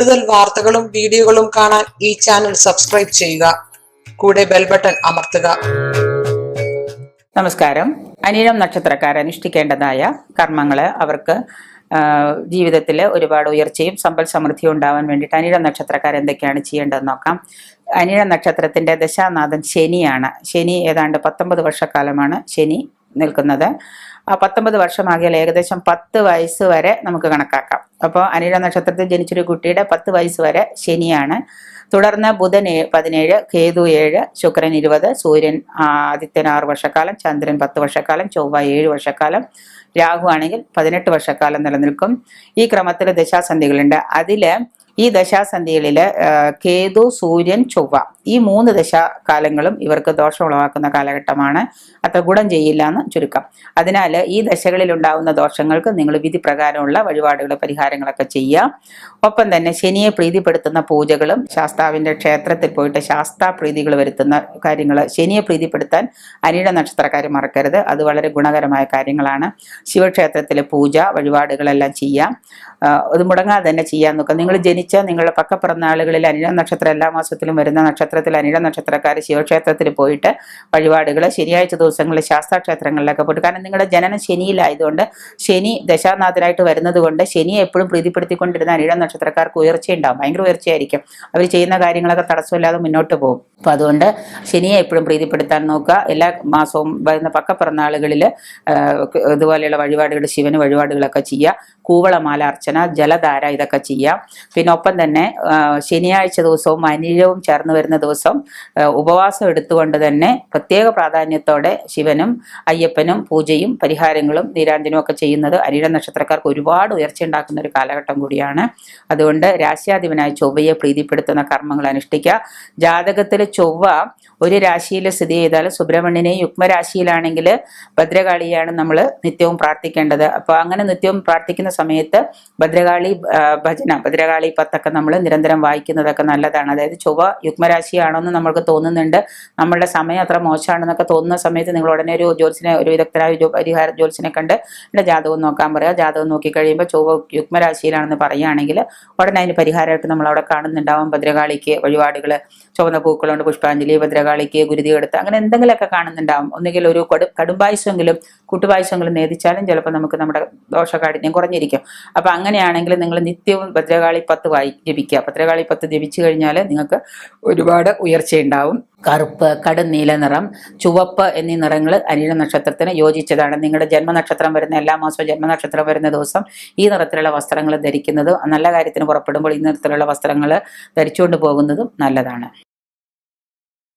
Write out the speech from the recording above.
കൂടുതൽ വാർത്തകളും വീഡിയോകളും കാണാൻ ഈ ചാനൽ സബ്സ്ക്രൈബ് ചെയ്യുക. കൂടെ ബെൽ ബട്ടൺ അമർത്തുക. നമസ്കാരം. അനിഴം നക്ഷത്രക്കാർ അനുഷ്ഠിക്കേണ്ടതായ കർമ്മങ്ങള് അവർക്ക് ജീവിതത്തിൽ ഒരുപാട് ഉയർച്ചയും സമ്പൽ സമൃദ്ധിയും ഉണ്ടാവാൻ വേണ്ടിയിട്ട് അനിഴം നക്ഷത്രക്കാർ എന്തൊക്കെയാണ് ചെയ്യേണ്ടതെന്ന് നോക്കാം. അനിഴം നക്ഷത്രത്തിന്റെ ദശാനാഥൻ ശനിയാണ്. ശനി ഏതാണ്ട് 19 വർഷക്കാലമാണ് ശനി നിൽക്കുന്നത്. ആ 19 വർഷമാകിയാൽ ഏകദേശം 10 വയസ്സ് വരെ നമുക്ക് കണക്കാക്കാം. അപ്പോൾ അനിഴ നക്ഷത്രത്തിൽ ജനിച്ചൊരു കുട്ടിയുടെ 10 വയസ്സ് വരെ ശനിയാണ്. തുടർന്ന് ബുധൻ 17, കേതു 7, ശുക്രൻ 20, സൂര്യൻ ആദിത്യൻ 6 വർഷക്കാലം, ചന്ദ്രൻ 10 വർഷക്കാലം, ചൊവ്വ 7 വർഷക്കാലം, രാഹു ആണെങ്കിൽ 18 വർഷക്കാലം നിലനിൽക്കും. ഈ ക്രമത്തിൽ ദശാസന്ധികളുണ്ട്. അതില് ഈ ദശാസന്ധികളില് കേതു, സൂര്യൻ, ചൊവ്വ ഈ 3 ദശാകാലങ്ങളും ഇവർക്ക് ദോഷം ഉളവാക്കുന്ന കാലഘട്ടമാണ്. അത്ര ഗുണം ചെയ്യില്ല എന്ന് ചുരുക്കം. അതിനാൽ ഈ ദശകളിൽ ഉണ്ടാകുന്ന ദോഷങ്ങൾക്ക് നിങ്ങൾ വിധി പ്രകാരമുള്ള വഴിപാടുകൾ പരിഹാരങ്ങളൊക്കെ ചെയ്യുക. ഒപ്പം തന്നെ ശനിയെ പ്രീതിപ്പെടുത്തുന്ന പൂജകളും ശാസ്താവിന്റെ ക്ഷേത്രത്തിൽ പോയിട്ട് ശാസ്താ പ്രീതികൾ വരുത്തുന്ന കാര്യങ്ങൾ ശനിയെ പ്രീതിപ്പെടുത്താൻ അനിഴ നക്ഷത്രക്കാർ മറക്കരുത്. അത് വളരെ ഗുണകരമായ കാര്യങ്ങളാണ്. ശിവക്ഷേത്രത്തിലെ പൂജ വഴിപാടുകളെല്ലാം ചെയ്യാം. അത് മുടങ്ങാതെ തന്നെ ചെയ്യാൻ നോക്കുക. നിങ്ങൾ നിങ്ങളുടെ പക്കപ്പിറന്ന ആളുകളിൽ അനിഴ നക്ഷത്രം എല്ലാ മാസത്തിലും വരുന്ന നക്ഷത്രത്തിൽ അനിഴ നക്ഷത്രക്കാർ ശിവക്ഷേത്രത്തിൽ പോയിട്ട് വഴിപാടുകൾ ശനിയാഴ്ച ദിവസങ്ങളിൽ ശാസ്താക്ഷേത്രങ്ങളിലൊക്കെ പോയിട്ട്, കാരണം നിങ്ങളുടെ ജനനം ശനിയിലായതുകൊണ്ട് ശനി ദശാനാഥനായിട്ട് വരുന്നത് കൊണ്ട് ശനിയെ എപ്പോഴും പ്രീതിപ്പെടുത്തിക്കൊണ്ടിരുന്ന അനിഴ നക്ഷത്രക്കാർക്ക് ഉയർച്ചയുണ്ടാവും. ഭയങ്കര ഉയർച്ചയായിരിക്കും. അവർ ചെയ്യുന്ന കാര്യങ്ങളൊക്കെ തടസ്സമില്ലാതെ മുന്നോട്ട് പോകും. അപ്പം അതുകൊണ്ട് ശനിയെ എപ്പോഴും പ്രീതിപ്പെടുത്താൻ നോക്കുക. എല്ലാ മാസവും വരുന്ന പക്കപ്പിറന്ന ആളുകളിൽ ഇതുപോലെയുള്ള വഴിപാടുകൾ ശിവന് വഴിപാടുകളൊക്കെ ചെയ്യുക. കൂവളമാല അർച്ചന, ജലധാര ഇതൊക്കെ ചെയ്യാം. പിന്നെ ഒപ്പം തന്നെ ശനിയാഴ്ച ദിവസവും അനിഴവും ചേർന്ന് വരുന്ന ദിവസം ഉപവാസം എടുത്തുകൊണ്ട് തന്നെ പ്രത്യേക പ്രാധാന്യത്തോടെ ശിവനും അയ്യപ്പനും പൂജയും പരിഹാരങ്ങളും നീരാഞ്ജനവും ഒക്കെ ചെയ്യുന്നത് അനിഴ നക്ഷത്രക്കാർക്ക് ഒരുപാട് ഉയർച്ച ഉണ്ടാക്കുന്ന ഒരു കാലഘട്ടം കൂടിയാണ്. അതുകൊണ്ട് രാശ്യാധിപനായ ചൊവ്വയെ പ്രീതിപ്പെടുത്തുന്ന കർമ്മങ്ങൾ അനുഷ്ഠിക്കുക. ജാതകത്തിൽ ചൊവ്വ ഒരു രാശിയിൽ സ്ഥിതി ചെയ്താൽ സുബ്രഹ്മണ്യനെ യുഗ്മരാശിയിലാണെങ്കിൽ ഭദ്രകാളിയാണ് നമ്മൾ നിത്യവും പ്രാർത്ഥിക്കേണ്ടത്. അപ്പോൾ അങ്ങനെ നിത്യവും പ്രാർത്ഥിക്കുന്ന സമയത്ത് ഭദ്രകാളി ഭജന, ഭദ്രകാളി പത്തൊക്കെ നമ്മൾ നിരന്തരം വായിക്കുന്നതൊക്കെ നല്ലതാണ്. അതായത് ചൊവ്വ യുഗ്മരാശിയാണോന്ന് നമ്മൾക്ക് തോന്നുന്നുണ്ട്, നമ്മളുടെ സമയം അത്ര മോശമാണെന്നൊക്കെ തോന്നുന്ന സമയത്ത് നിങ്ങൾ ഉടനെ ഒരു വിദഗ്ധനായ പരിഹാര ജ്യോത്സ്യനെ കണ്ട് എൻ്റെ ജാതകം നോക്കാൻ പറയുക. ജാതകം നോക്കിക്കഴിയുമ്പോൾ ചൊവ്വ യുഗ്മരാശിയിലാണെന്ന് പറയുകയാണെങ്കിൽ ഉടനെ അതിന് പരിഹാരമായിട്ട് നമ്മൾ അവിടെ കാണുന്നുണ്ടാവും. ഭദ്രകാളിക്ക് വഴിപാടുകൾ, ചുവന്ന പൂക്കളുണ്ട് പുഷ്പാഞ്ജലി, ഭദ്രകാളിക്ക് ഗുരുതി എടുത്ത് അങ്ങനെ എന്തെങ്കിലുമൊക്കെ കാണുന്നുണ്ടാവും. ഒന്നുകിൽ ഒരു കടുംപായസമെങ്കിലും കൂട്ടുപായസമെങ്കിലും നേദിച്ചാലും ചിലപ്പോൾ നമുക്ക് നമ്മുടെ ദോഷകാഠിന്യം കുറഞ്ഞിരിക്കും. അപ്പൊ അങ്ങനെയാണെങ്കിൽ നിങ്ങൾ നിത്യവും ഭദ്രകാളി 10 ജപിക്കുക. ഭദ്രകാളി 10 ജപിച്ചു കഴിഞ്ഞാൽ നിങ്ങൾക്ക് ഒരുപാട് ഉയർച്ചയുണ്ടാവും. കറുപ്പ്, കടും നീല നിറം, ചുവപ്പ് എന്നീ നിറങ്ങൾ അനിഴ നക്ഷത്രത്തിന് യോജിച്ചതാണ്. നിങ്ങളുടെ ജന്മനക്ഷത്രം വരുന്ന എല്ലാ മാസവും ജന്മനക്ഷത്രം വരുന്ന ദിവസം ഈ നിറത്തിലുള്ള വസ്ത്രങ്ങൾ ധരിക്കുന്നതും നല്ല കാര്യത്തിന് പുറപ്പെടുമ്പോൾ ഈ നിറത്തിലുള്ള വസ്ത്രങ്ങൾ ധരിച്ചുകൊണ്ട് പോകുന്നതും നല്ലതാണ്.